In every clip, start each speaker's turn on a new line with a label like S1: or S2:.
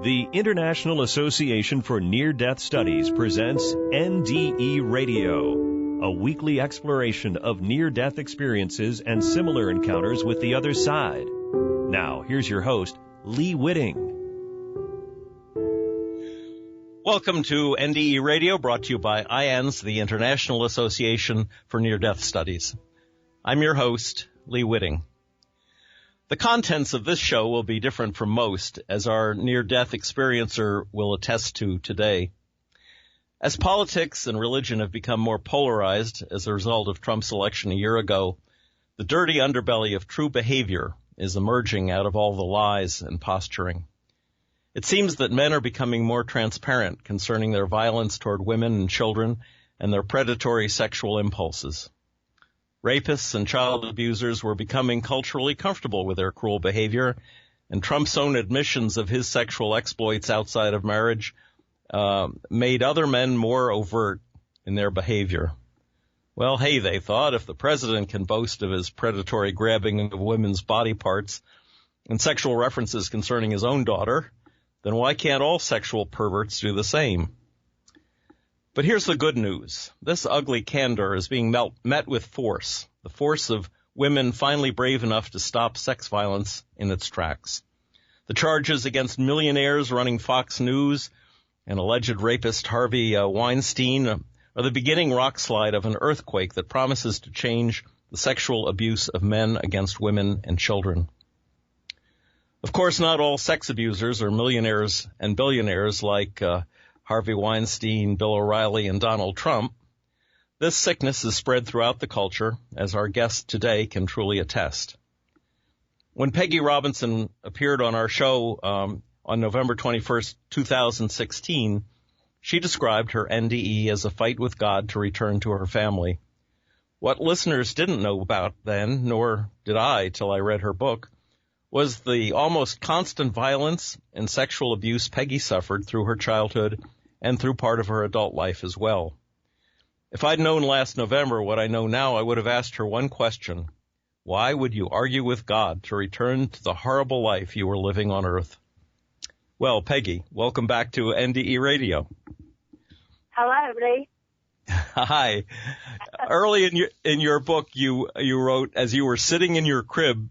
S1: The International Association for Near-Death Studies presents NDE Radio, a weekly exploration of near-death experiences and similar encounters with the other side. Now, here's your host, Lee Witting.
S2: Welcome to NDE Radio, brought to you by IANDS, the International Association for Near-Death Studies. I'm your host, Lee Witting. The contents of this show will be different from most, as our near-death experiencer will attest to today. As politics and religion have become more polarized as a result of Trump's election a year ago, the dirty underbelly of true behavior is emerging out of all the lies and posturing. It seems that men are becoming more transparent concerning their violence toward women and children and their predatory sexual impulses. Rapists and child abusers were becoming culturally comfortable with their cruel behavior, and Trump's own admissions of his sexual exploits outside of marriage made other men more overt in their behavior. Well, hey, they thought, if the president can boast of his predatory grabbing of women's body parts and sexual references concerning his own daughter, then why can't all sexual perverts do the same? But here's the good news. This ugly candor is being met with force, the force of women finally brave enough to stop sex violence in its tracks. The charges against millionaires running Fox News and alleged rapist Harvey Weinstein are the beginning rockslide of an earthquake that promises to change the sexual abuse of men against women and children. Of course, not all sex abusers are millionaires and billionaires like Harvey Weinstein, Bill O'Reilly, and Donald Trump. This sickness is spread throughout the culture, as our guest today can truly attest. When Pegi Robinson appeared on our show on November 21st, 2016, she described her NDE as a fight with God to return to her family. What listeners didn't know about then, nor did I till I read her book, was the almost constant violence and sexual abuse Peggy suffered through her childhood and through part of her adult life as well. If I'd known last November what I know now, I would have asked her one question. Why would you argue with God to return to the horrible life you were living on earth? Well, Peggy, welcome back to NDE Radio.
S3: Hello, Lee.
S2: Hi. Early in your book, you wrote, as you were sitting in your crib,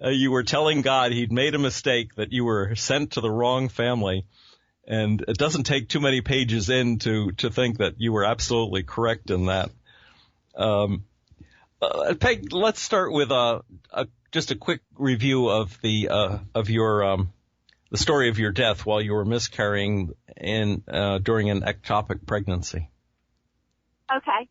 S2: you were telling God he'd made a mistake, that you were sent to the wrong family. And it doesn't take too many pages in to think that you were absolutely correct in that. Peg, let's start with just a quick review of the story of your death while you were miscarrying during an ectopic pregnancy.
S3: Okay.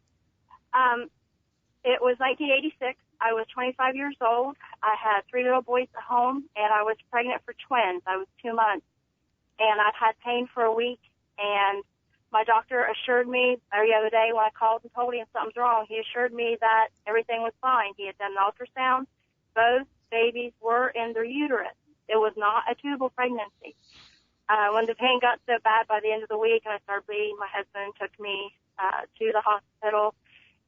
S3: It was 1986. I was 25 years old. I had 3 little boys at home, and I was pregnant for twins. I was 2 months. And I'd had pain for a week, and my doctor assured me every other day when I called and told him something's wrong, he assured me that everything was fine. He had done an ultrasound. Both babies were in their uterus. It was not a tubal pregnancy. When the pain got so bad by the end of the week and I started bleeding, my husband took me to the hospital,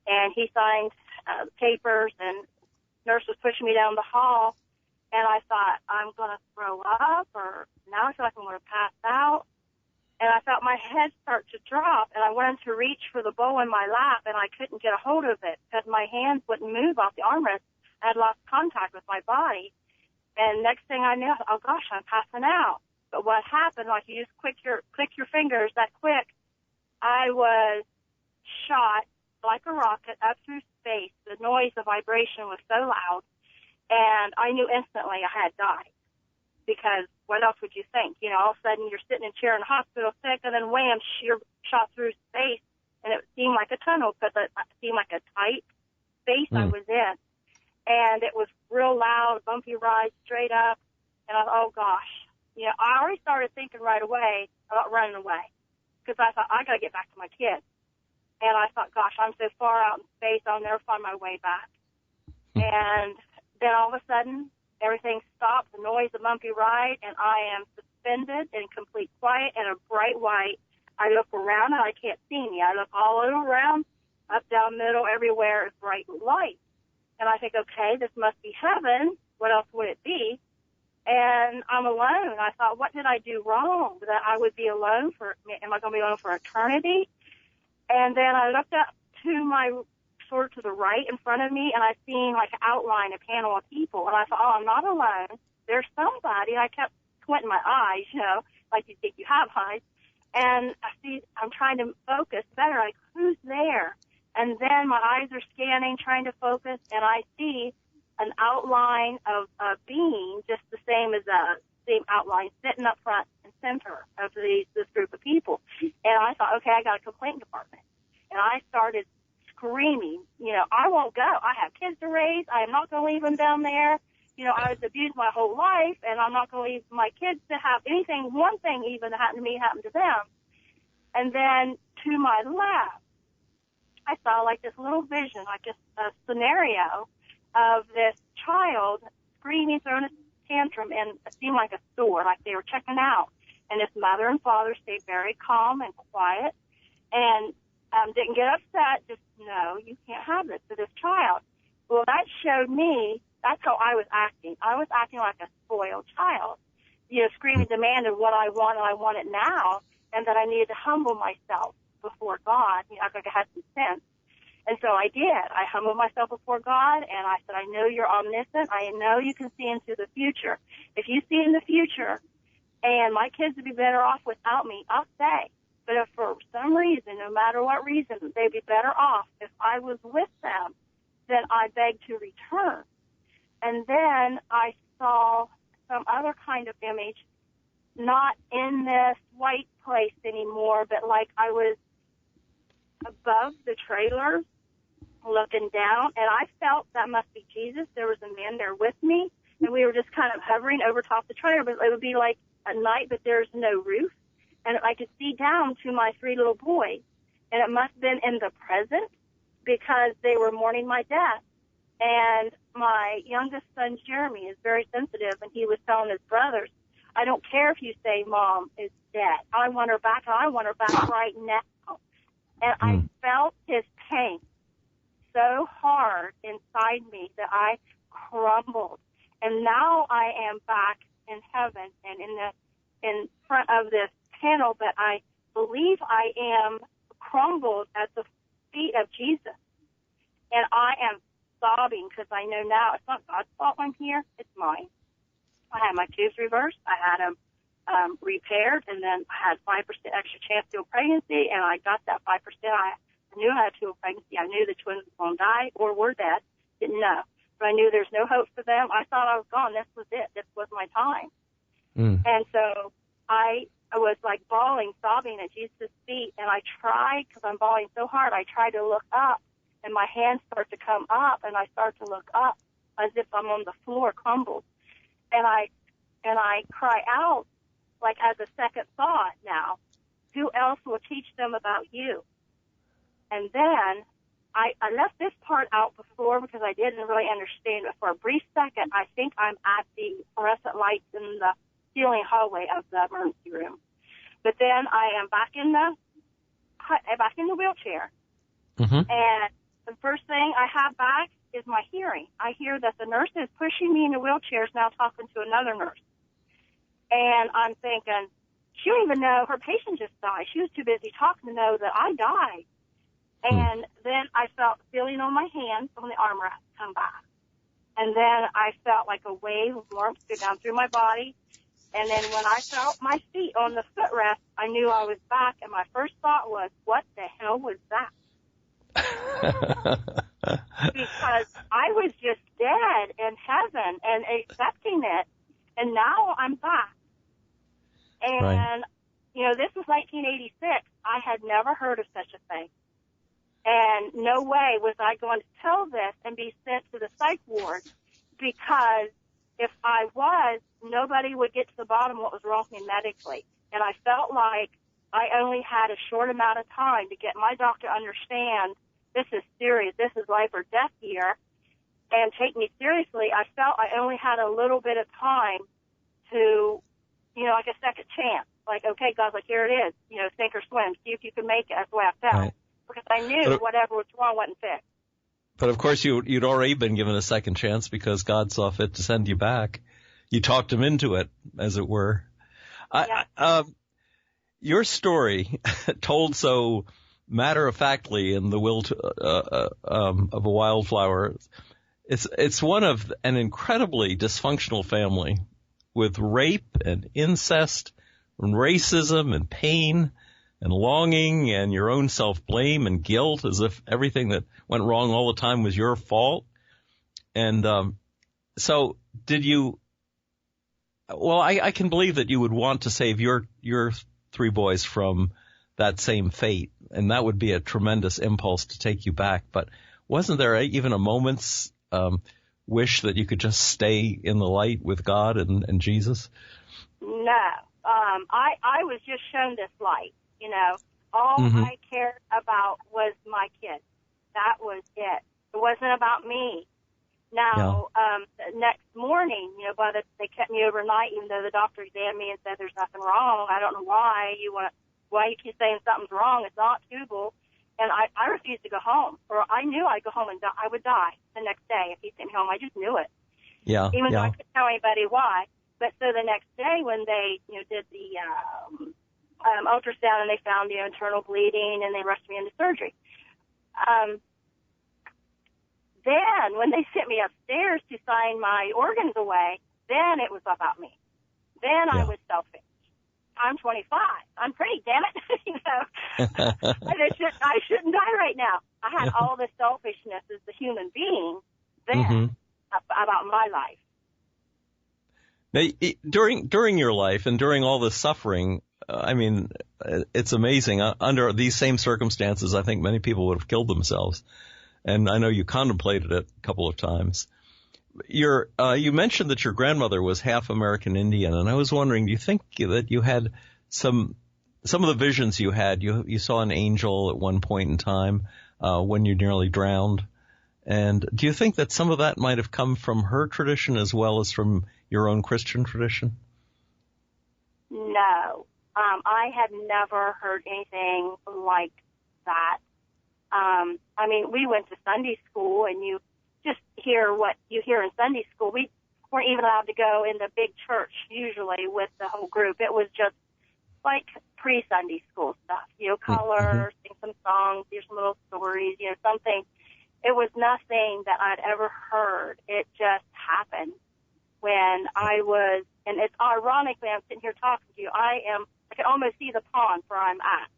S3: and he signed the papers, and nurse was pushing me down the hall. And I thought, I'm going to throw up, or now I feel like I'm going to pass out. And I felt my head start to drop, and I went to reach for the bowl in my lap, and I couldn't get a hold of it because my hands wouldn't move off the armrest. I had lost contact with my body. And next thing I knew, I thought, oh, gosh, I'm passing out. But what happened, like you just click your fingers that quick, I was shot like a rocket up through space. The noise, the vibration was so loud. And I knew instantly I had died, because what else would you think? You know, all of a sudden you're sitting in a chair in a hospital sick, and then wham, you're shot through space, and it seemed like a tunnel, but it seemed like a tight space I was in. And it was real loud, bumpy ride, straight up, and I thought, oh, gosh. You know, I already started thinking right away about running away, because I thought, I got to get back to my kids. And I thought, gosh, I'm so far out in space, I'll never find my way back. And then all of a sudden, everything stopped, the noise, the bumpy ride, and I am suspended in complete quiet and a bright white. I look around and I can't see me. I look all around, up, down, middle, everywhere is bright light. And I think, okay, this must be heaven. What else would it be? And then I'm alone. I thought, what did I do wrong that I would be alone am I going to be alone for eternity? And then I looked up to to the right in front of me, and I seen like an outline, a panel of people. And I thought, oh, I'm not alone. There's somebody. And I kept squinting my eyes, like you think you have eyes. And I'm trying to focus better, like who's there? And then my eyes are scanning, trying to focus, and I see an outline of a being, just the same as a same outline, sitting up front and center of this group of people. And I thought, okay, I got a complaint department. And I started screaming, I won't go. I have kids to raise. I am not going to leave them down there. I was abused my whole life, and I'm not going to leave my kids to have anything, one thing even that happened to me happened to them. And then to my left, I saw like this little vision, like just a scenario of this child screaming, throwing a tantrum, and it seemed like a store, like they were checking out. And his mother and father stayed very calm and quiet and didn't get upset, just, no, you can't have this to this child. Well, that showed me, that's how I was acting. I was acting like a spoiled child, screaming, demanding what I want, and I want it now, and that I needed to humble myself before God. I think I had some sense. And so I did. I humbled myself before God, and I said, I know you're omniscient. I know you can see into the future. If you see in the future and my kids would be better off without me, I'll stay. But if for some reason, no matter what reason, they'd be better off if I was with them, then I beg to return. And then I saw some other kind of image, not in this white place anymore, but like I was above the trailer looking down, and I felt that must be Jesus. There was a man there with me, and we were just kind of hovering over top the trailer, but it would be like a night, but there's no roof, and I could see down to my 3 little boys, and it must have been in the present because they were mourning my death. And my youngest son, Jeremy, is very sensitive, and he was telling his brothers, I don't care if you say Mom is dead. I want her back, and I want her back right now. And I felt his pain so hard inside me that I crumbled. And now I am back in heaven and in front of this panel, but I believe I am crumbled at the feet of Jesus. And I am sobbing because I know now it's not God's fault I'm here, it's mine. I had my tubes reversed. I had them repaired, and then I had 5% extra chance to a pregnancy, and I got that 5%. I knew I had a pregnancy. I knew the twins were going to die or were dead. Didn't know. But I knew there's no hope for them. I thought I was gone. This was it. This was my time. And so I was like bawling, sobbing at Jesus' feet, and I tried, because I'm bawling so hard, I tried to look up, and my hands start to come up, and I start to look up as if I'm on the floor, crumbled. And I cry out, like as a second thought now, who else will teach them about you? And then I left this part out before because I didn't really understand it. For a brief second, I think I'm at the fluorescent lights in the ceiling hallway of the emergency room. But then I am back in the wheelchair. And the first thing I have back is my hearing. I hear that the nurse is pushing me in the wheelchair is now talking to another nurse. And I'm thinking, she don't even know her patient just died. She was too busy talking to know that I died. And then I felt feeling on my hands on the armor come back. And then I felt like a wave of warmth go down through my body. And then when I felt my feet on the footrest, I knew I was back. And my first thought was, what the hell was that? Because I was just dead in heaven and accepting it. And now I'm back. And, this was 1986. I had never heard of such a thing. And no way was I going to tell this and be sent to the psych ward, because if I was, nobody would get to the bottom of what was wrong with me medically. And I felt like I only had a short amount of time to get my doctor to understand this is serious, this is life or death here, and take me seriously. I felt I only had a little bit of time to, like a second chance. Like, okay, God's like, here it is, sink or swim, see if you can make it. That's the way I felt. Right. Because I knew whatever was wrong wasn't fixed.
S2: But of course you'd already been given a second chance because God saw fit to send you back. You talked him into it, as it were.
S3: Yeah.
S2: Your story, told so matter-of-factly in The Will of a Wildflower, it's one of an incredibly dysfunctional family with rape and incest and racism and pain and longing and your own self-blame and guilt, as if everything that went wrong all the time was your fault. And so did you... Well, I can believe that you would want to save your three boys from that same fate, and that would be a tremendous impulse to take you back. But wasn't there even a moment's wish that you could just stay in the light with God and Jesus?
S3: No. I was just shown this light, you know. All I cared about was my kids. That was it. It wasn't about me. Now, the next morning, you know, they kept me overnight, even though the doctor examined me and said there's nothing wrong. I don't know why you keep saying something's wrong. It's not tubal. And I refused to go home, or I knew I'd go home and I would die the next day if he sent me home. I just knew it.
S2: Yeah.
S3: Even though I couldn't tell anybody why. But so the next day when they, you know, did the ultrasound and they found, you know, internal bleeding and they rushed me into surgery. Then when they sent me upstairs to sign my organs away, then it was about me. Then I was selfish. I'm 25. I'm pretty, damn it. You know, I shouldn't die right now. I had all this selfishness as a human being then about my life.
S2: Now, during your life and during all this suffering, I mean, it's amazing. Under these same circumstances, I think many people would have killed themselves. And I know you contemplated it a couple of times. You mentioned that your grandmother was half American Indian, and I was wondering, do you think that you had some of the visions you had? You saw an angel at one point in time when you nearly drowned, and do you think that some of that might have come from her tradition as well as from your own Christian tradition?
S3: No, I had never heard anything like that. I mean, we went to Sunday school, and you just hear what you hear in Sunday school. We weren't even allowed to go in the big church usually with the whole group. It was just like pre-Sunday school stuff, you know, color, sing some songs, hear some little stories, you know, something. It was nothing that I'd ever heard. It just happened when I was, and it's ironic that I'm sitting here talking to you. I can almost see the pond where I'm at,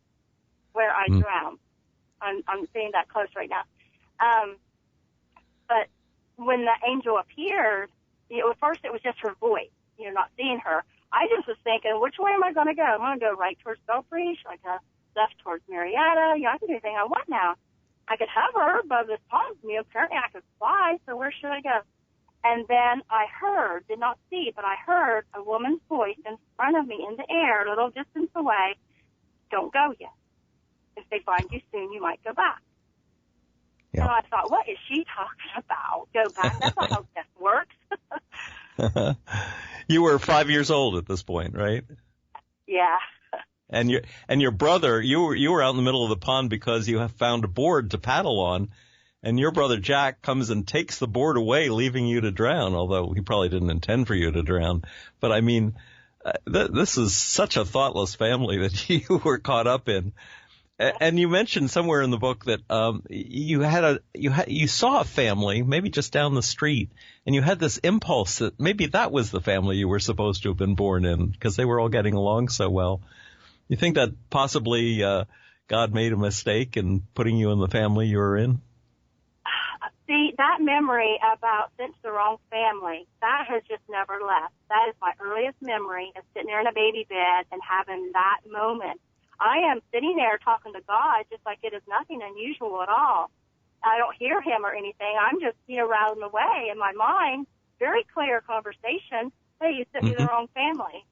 S3: where I drowned. I'm seeing that close right now. But when the angel appeared, you know, at first it was just her voice, you know, not seeing her. I just was thinking, which way am I going to go? I'm going to go right towards Belfry. Should I go left towards Marietta? You know, I can do anything I want now. I could hover above this pond. You know, apparently I could fly, so where should I go? And then I heard, did not see, but I heard a woman's voice in front of me in the air, a little distance away. Don't go yet. If they find you soon, you might go back. Yeah. And I thought, what is she talking about? Go back? That's not how death works.
S2: You were 5 years old at this point, right?
S3: Yeah.
S2: And your brother, you were out in the middle of the pond because you have found a board to paddle on, and your brother Jack comes and takes the board away, leaving you to drown, although he probably didn't intend for you to drown. But I mean, this is such a thoughtless family that you were caught up in. And you mentioned somewhere in the book that you saw a family, maybe just down the street, and you had this impulse that maybe that was the family you were supposed to have been born in because they were all getting along so well. You think that possibly God made a mistake in putting you in the family you were in?
S3: See, that memory about sent to the wrong family, that has just never left. That is my earliest memory of sitting there in a baby bed and having that moment. I am sitting there talking to God just like it is nothing unusual at all. I don't hear him or anything. I'm just, you know, rattling away in my mind. Very clear conversation. Hey, you sent me the wrong family.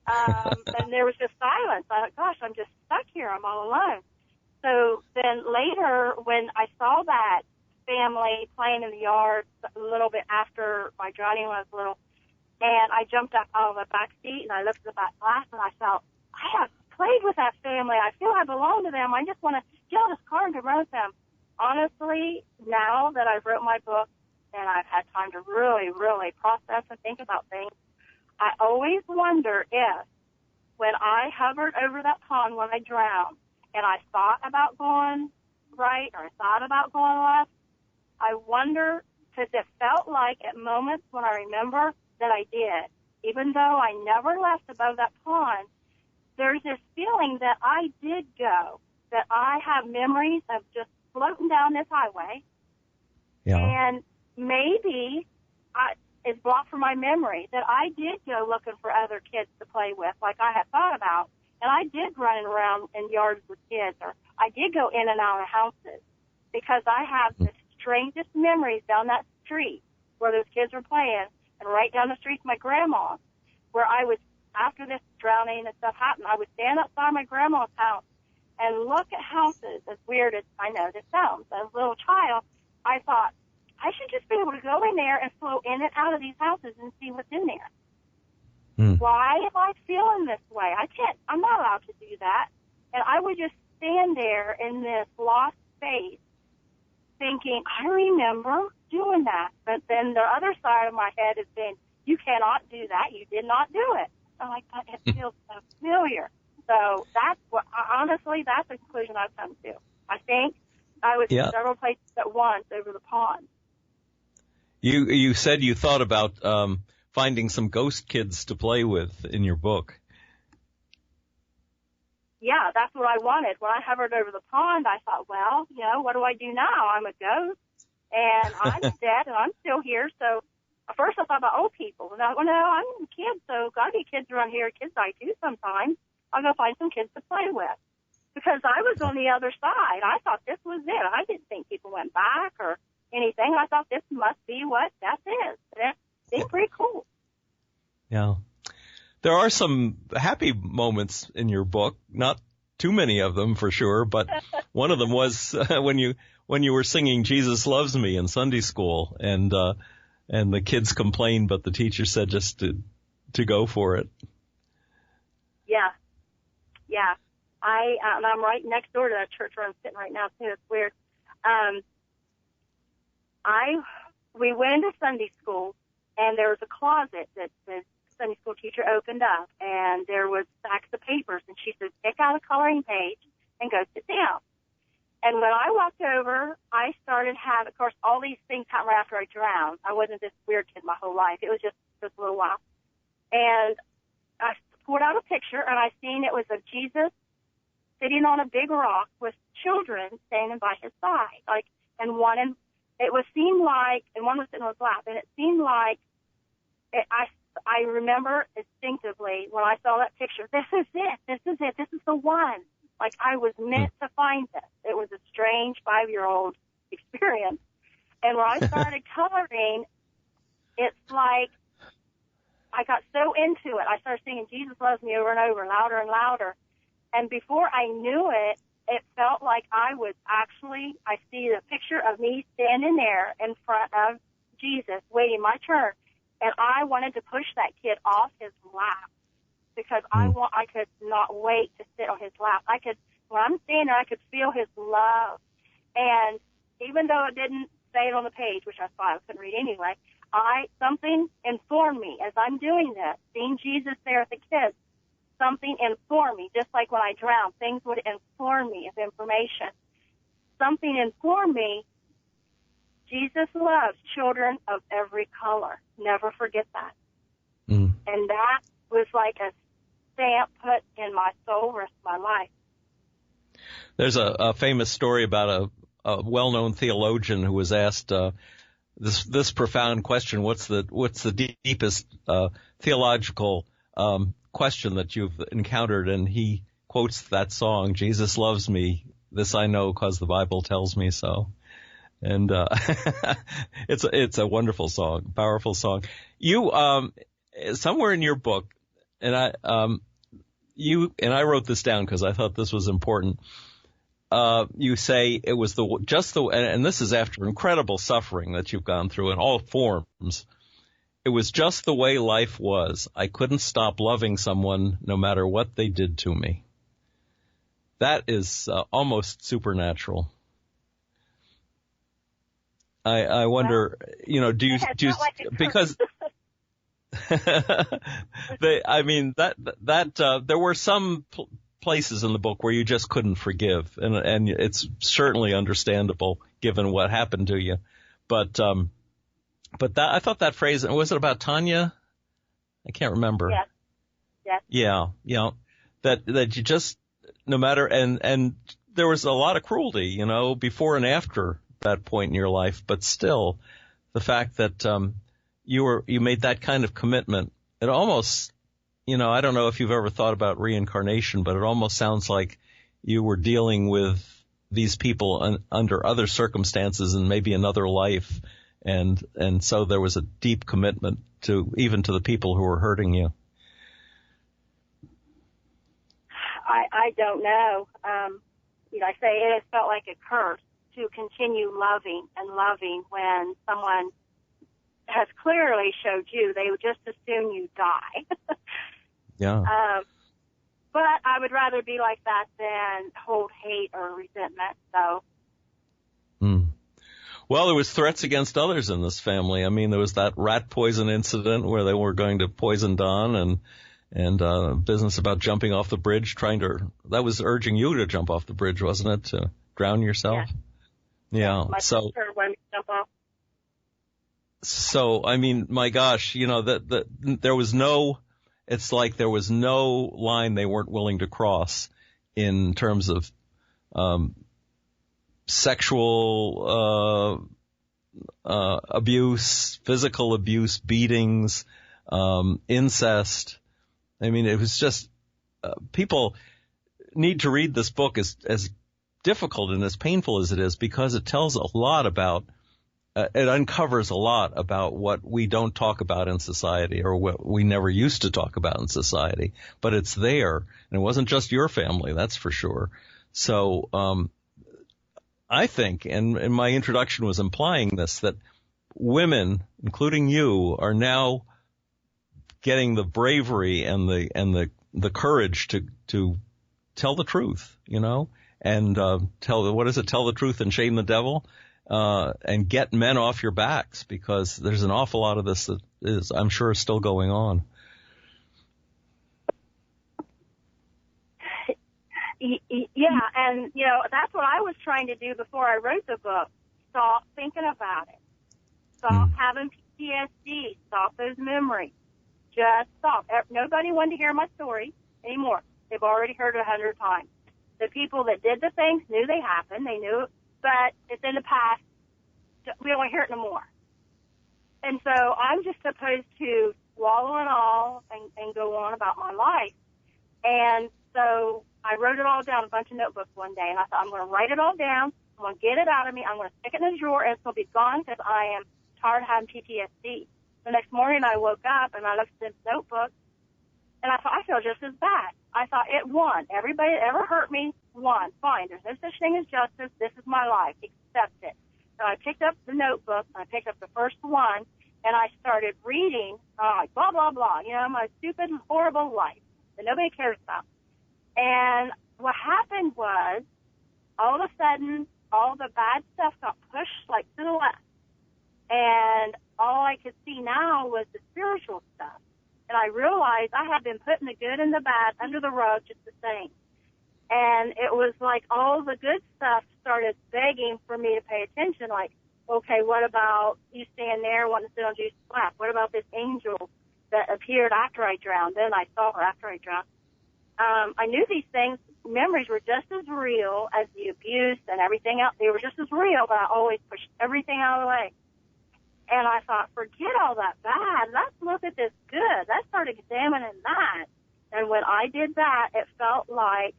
S3: And there was just silence. I thought, gosh, I'm just stuck here. I'm all alone. So then later when I saw that family playing in the yard a little bit after my drowning when I was little, and I jumped up out of the back seat and I looked at the back glass and I felt, I have played with that family. I feel I belong to them. I just want to get out of this car and go run with them. Honestly, now that I've wrote my book and I've had time to really, really process and think about things, I always wonder if, when I hovered over that pond when I drowned, and I thought about going right or I thought about going left, I wonder, because it felt like at moments when I remember that I did, even though I never left above that pond, there's this feeling that I did go, that I have memories of just floating down this highway, and maybe it's blocked from my memory that I did go looking for other kids to play with, like I had thought about, and I did run around in yards with kids, or I did go in and out of houses, because I have the strangest memories down that street where those kids were playing, and right down the street to my grandma, where I was, after this drowning and stuff happened, I would stand outside my grandma's house and look at houses, as weird as I know this sounds. As a little child, I thought, I should just be able to go in there and float in and out of these houses and see what's in there. Why am I feeling this way? I'm not allowed to do that. And I would just stand there in this lost space thinking, I remember doing that. But then the other side of my head is saying, you cannot do that. You did not do it. I'm like, it feels so familiar. So that's what, honestly, that's the conclusion I've come to. I think I was in several places at once over the pond.
S2: You said you thought about finding some ghost kids to play with in your book.
S3: Yeah, that's what I wanted. When I hovered over the pond, I thought, well, what do I do now? I'm a ghost, and I'm dead, and I'm still here. So at first I thought about old people. And I thought, well, no, I'm a kid, so got to be kids around here. Kids die too sometimes. I'll go find some kids to play with. Because I was on the other side. I thought this was it. I didn't think people went back or anything. I thought this must be what death is. It seemed pretty cool. Yeah.
S2: There are some happy moments in your book, not too many of them for sure, but one of them was when you were singing Jesus Loves Me in Sunday school, and the kids complained, but the teacher said just to go for it.
S3: Yeah. Yeah. And I'm right next door to that church where I'm sitting right now too. It's weird. We went into Sunday school, and there was a closet that the Sunday school teacher opened up, and there was stacks of papers, and she said, pick out a coloring page and go sit down. And when I walked over, I started having, of course, all these things happened right after I drowned. I wasn't this weird kid my whole life. It was just a little while. And I pulled out a picture, and I seen it was of Jesus sitting on a big rock with children standing by his side. And one was sitting on his lap, and it seemed like I remember instinctively when I saw that picture, this is it, this is the one. Like I was meant to find this. It was a strange 5-year-old experience. And when I started coloring, it's like I got so into it. I started singing Jesus Loves Me over and over, louder and louder. And before I knew it, it felt like I see the picture of me standing there in front of Jesus, waiting my turn. And I wanted to push that kid off his lap because I could not wait to sit on his lap. When I'm standing there, I could feel his love. And even though it didn't say it on the page, which I thought I couldn't read anyway, something informed me as I'm doing this, seeing Jesus there at the kids. Something informed me, just like when I drowned, things would inform me of information. Something informed me, Jesus loves children of every color. Never forget that. And that was like a stamp put in my soul, rest of my life.
S2: There's a famous story about a well-known theologian who was asked this profound question: what's the deepest theological question that you've encountered? And he quotes that song, Jesus Loves Me, this I know 'cause the Bible tells me so. And it's a wonderful song, powerful song. You somewhere in your book, and I wrote this down because I thought this was important. You say it was and this is after incredible suffering that you've gone through in all forms. It was just the way life was. I couldn't stop loving someone no matter what they did to me. That is almost supernatural. I wonder, do you because There were some places in the book where you just couldn't forgive, and it's certainly understandable given what happened to you. But I thought that phrase, was it about Tanya? I can't remember.
S3: Yes.
S2: Yeah. That you just, no matter, and there was a lot of cruelty, before and after that point in your life, but still, the fact that you made that kind of commitment, it almost, I don't know if you've ever thought about reincarnation, but it almost sounds like you were dealing with these people under other circumstances and maybe another life, and so there was a deep commitment even to the people who were hurting you.
S3: I don't know. I say it has felt like a curse to continue loving when someone has clearly showed you they would just as soon you die.
S2: Yeah.
S3: But I would rather be like that than hold hate or resentment. So.
S2: Well, there was threats against others in this family. I mean, there was that rat poison incident where they were going to poison Don, and business about jumping off the bridge, that was urging you to jump off the bridge, wasn't it? To drown yourself? Yeah.
S3: My sister wanted me to jump off.
S2: So, I mean, my gosh, there was it's like there was no line they weren't willing to cross in terms of, sexual, abuse, physical abuse, beatings, incest. I mean, it was just, people need to read this book as difficult and as painful as it is, because it tells a lot about, it uncovers a lot about what we don't talk about in society, or what we never used to talk about in society, but it's there. And it wasn't just your family, that's for sure. So, I think, and my introduction was implying this, that women, including you, are now getting the bravery and the courage to tell the truth, and tell the truth and shame the devil, and get men off your backs, because there's an awful lot of this that is, I'm sure, still going on.
S3: Yeah, and, that's what I was trying to do before I wrote the book. Stop thinking about it. Stop having PTSD. Stop those memories. Just stop. Nobody wanted to hear my story anymore. They've already heard it 100 times. The people that did the things knew they happened. They knew it, but it's in the past. We don't want to hear it no more. And so I'm just supposed to swallow it all and go on about my life. And so I wrote it all down in a bunch of notebooks one day, and I thought, I'm going to write it all down. I'm going to get it out of me. I'm going to stick it in a drawer, and it's going to be gone, because I am tired of having PTSD. The next morning I woke up, and I looked at this notebook, and I thought, I feel just as bad. I thought, it won. Everybody that ever hurt me won. Fine. There's no such thing as justice. This is my life. Accept it. So I picked up the notebook, and I picked up the first one, and I started reading, like, blah, blah, blah, my stupid, horrible life that nobody cares about. And what happened was, all of a sudden, all the bad stuff got pushed, like, to the left. And all I could see now was the spiritual stuff. And I realized I had been putting the good and the bad under the rug just the same. And it was like all the good stuff started begging for me to pay attention, like, okay, what about you stand there wanting to sit on Jesus' lap? What about this angel that appeared after I drowned? Then I saw her after I drowned. I knew these things, memories were just as real as the abuse and everything else. They were just as real, but I always pushed everything out of the way. And I thought, forget all that bad. Let's look at this good. Let's start examining that. And when I did that, it felt like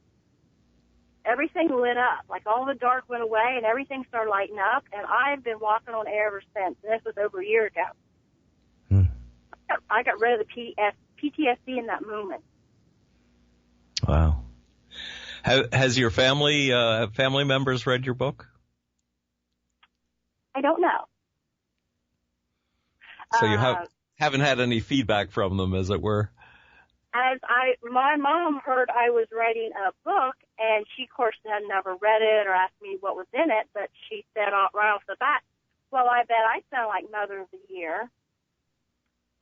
S3: everything lit up, like all the dark went away and everything started lighting up. And I've been walking on air ever since. And this was over a year ago. I got rid of the PTSD in that moment.
S2: Wow. Has your family members read your book?
S3: I don't know.
S2: So you haven't had any feedback from them, as it were?
S3: My mom heard I was writing a book, and she, of course, had never read it or asked me what was in it, but she said right off the bat, well, I bet I sound like Mother of the Year.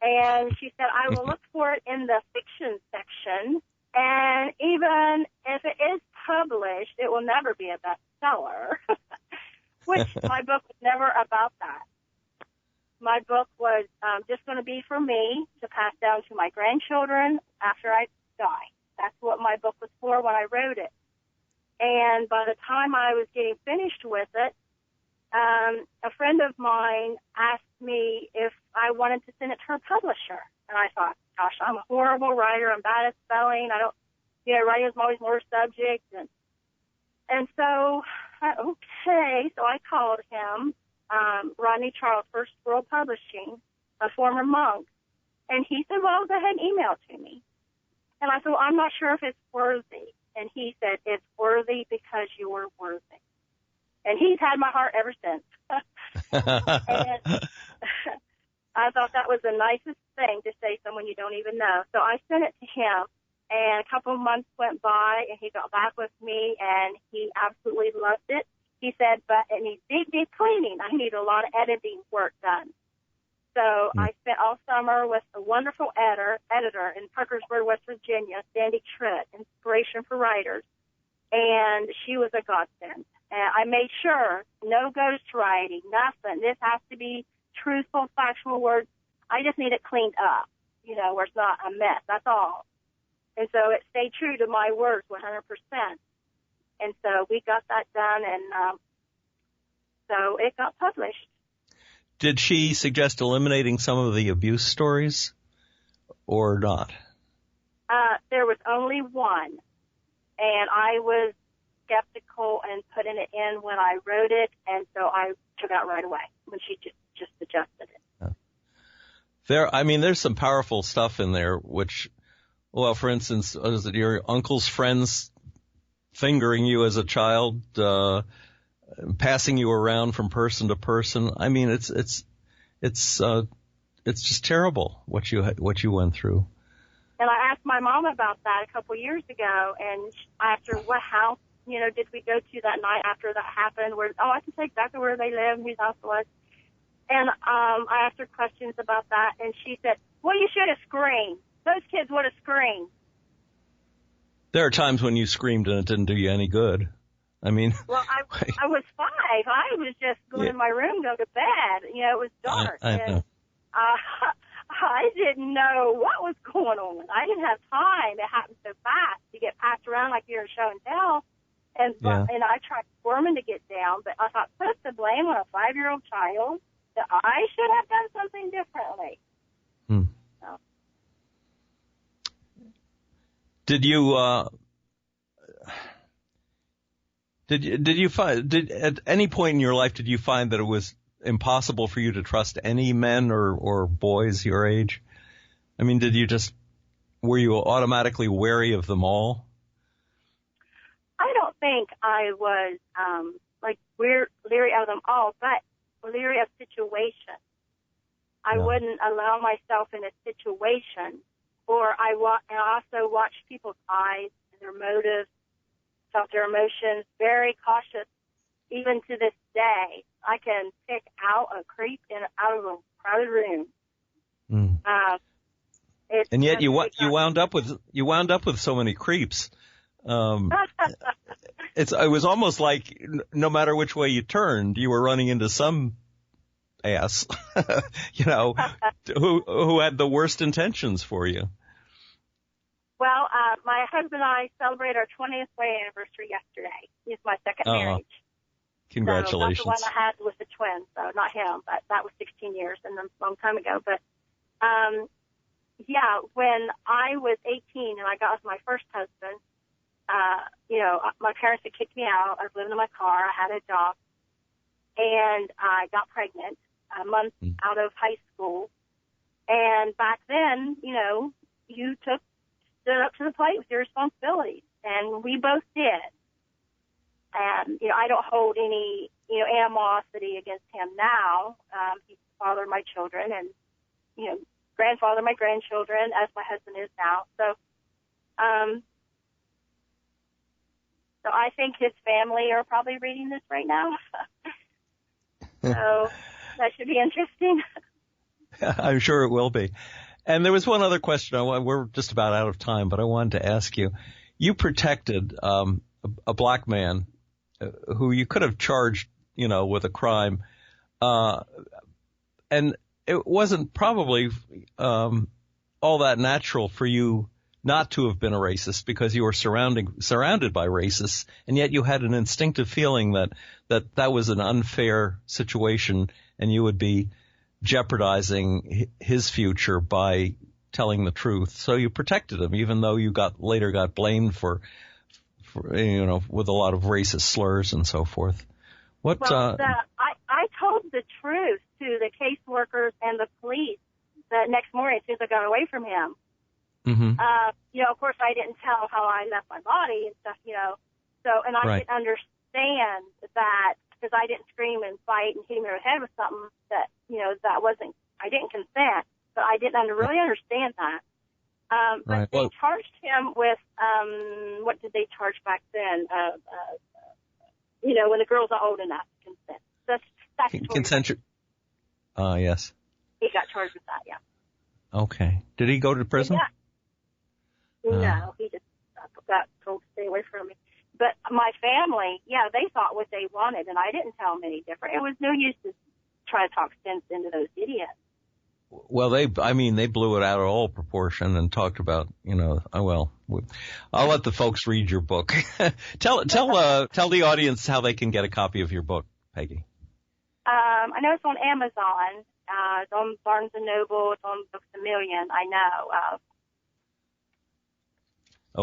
S3: And she said, I will look for it in the fiction section. And even if it is published, it will never be a bestseller, which my book was never about that. My book was just going to be for me to pass down to my grandchildren after I die. That's what my book was for when I wrote it. And by the time I was getting finished with it, a friend of mine asked me if I wanted to send it to her publisher. And I thought, gosh, I'm a horrible writer. I'm bad at spelling. Writing is always more subject. And so, okay. So I called him, Rodney Charles, First World Publishing, a former monk. And he said, well, go ahead and email it to me. And I said, well, I'm not sure if it's worthy. And he said, it's worthy because you are worthy. And he's had my heart ever since. And I thought that was the nicest thing to say to someone you don't even know. So I sent it to him, and a couple of months went by, and he got back with me, and he absolutely loved it. He said, but it needs deep cleaning. I need a lot of editing work done. So I spent all summer with a wonderful editor in Parkersburg, West Virginia, Sandy Tritt, Inspiration for Writers, and she was a godsend. And I made sure no ghostwriting, nothing. This has to be truthful, factual words. I just need it cleaned up, where it's not a mess. That's all. And so it stayed true to my words 100%. And so we got that done, and so it got published.
S2: Did she suggest eliminating some of the abuse stories or not?
S3: There was only one, and I was skeptical and putting it in when I wrote it, and so I took it out right away when she just adjusted it.
S2: There's some powerful stuff in there, which, well, for instance, was it your uncle's friends fingering you as a child, passing you around from person to person? I mean, it's just terrible what you went through.
S3: And I asked my mom about that a couple years ago, and I asked her what house, did we go to that night after that happened? I can say exactly where they lived, whose house it was. And I asked her questions about that, and she said, well, you should have screamed. Those kids would have screamed.
S2: There are times when you screamed and it didn't do you any good. I mean...
S3: Well, I was 5. I was just going in my room, go to bed. It was dark.
S2: I know.
S3: And I didn't know what was going on. I didn't have time. It happened so fast. You get passed around like you're in show and tell. And I tried squirming to get down, but I thought, put the blame on a 5-year-old child, that I should have done something differently. So.
S2: Did you find at any point in your life, did you find that it was impossible for you to trust any men or boys your age? I mean, were you automatically wary of them all?
S3: I don't think I was, we're leery of them all, but leery of situation. I wouldn't allow myself in a situation, or I also watched people's eyes, their motives, felt their emotions, very cautious. Even to this day, I can pick out a creep out of a crowded room.
S2: And yet you wound up with so many creeps. It was almost like no matter which way you turned, you were running into some ass, who had the worst intentions for you.
S3: Well, my husband and I celebrated our 20th wedding anniversary yesterday. He's my second marriage.
S2: Congratulations.
S3: So that's the one I had with the twins, so not him, but that was 16 years and a long time ago. But, when I was 18 and I got with my first husband, my parents had kicked me out. I was living in my car. I had a job. And I got pregnant a month out of high school. And back then, you stood up to the plate with your responsibilities. And we both did. And, I don't hold any, animosity against him now. He's the father of my children and, grandfather of my grandchildren, as my husband is now. So, so I think his family are probably reading this right now. So that should be interesting.
S2: I'm sure it will be. And there was one other question. We're just about out of time, but I wanted to ask you. You protected a black man who you could have charged, with a crime, and it wasn't probably all that natural for you not to have been a racist because you were surrounded by racists, and yet you had an instinctive feeling that was an unfair situation, and you would be jeopardizing his future by telling the truth. So you protected him, even though you later got blamed for with a lot of racist slurs and so forth.
S3: I told the truth to the caseworkers and the police the next morning as soon as I got away from him.
S2: Mm-hmm.
S3: Of course, I didn't tell how I left my body and stuff, and I didn't understand that because I didn't scream and fight and hit him in the head with something that, that wasn't, I didn't consent, but I didn't really understand that. But they charged him with, what did they charge back then? When the girls are old enough to consent. That's
S2: consent. Yes.
S3: He got charged with that, yeah.
S2: Okay. Did he go to prison?
S3: Yeah. No, he just got told to stay away from me. But my family, they thought what they wanted, and I didn't tell them any different. It was no use to try to talk sense into those idiots.
S2: Well, they blew it out of all proportion and talked about, I'll let the folks read your book. Tell the audience how they can get a copy of your book, Peggy.
S3: I know it's on Amazon. It's on Barnes & Noble. It's on Books A Million. I know.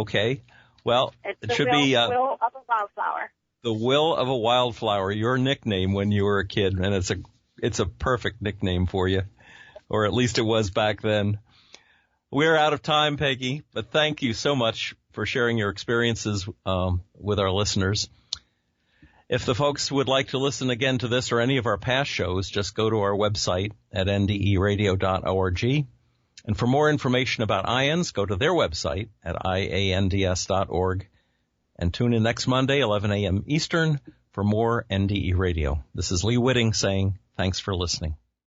S2: Okay. Well, it should be
S3: Will of a Wildflower.
S2: The Will of a Wildflower, your nickname when you were a kid, and it's a perfect nickname for you, or at least it was back then. We're out of time, Peggy, but thank you so much for sharing your experiences with our listeners. If the folks would like to listen again to this or any of our past shows, just go to our website at nderadio.org. And for more information about IANDS, go to their website at iands.org. And tune in next Monday, 11 a.m. Eastern, for more NDE Radio. This is Lee Witting saying thanks for listening.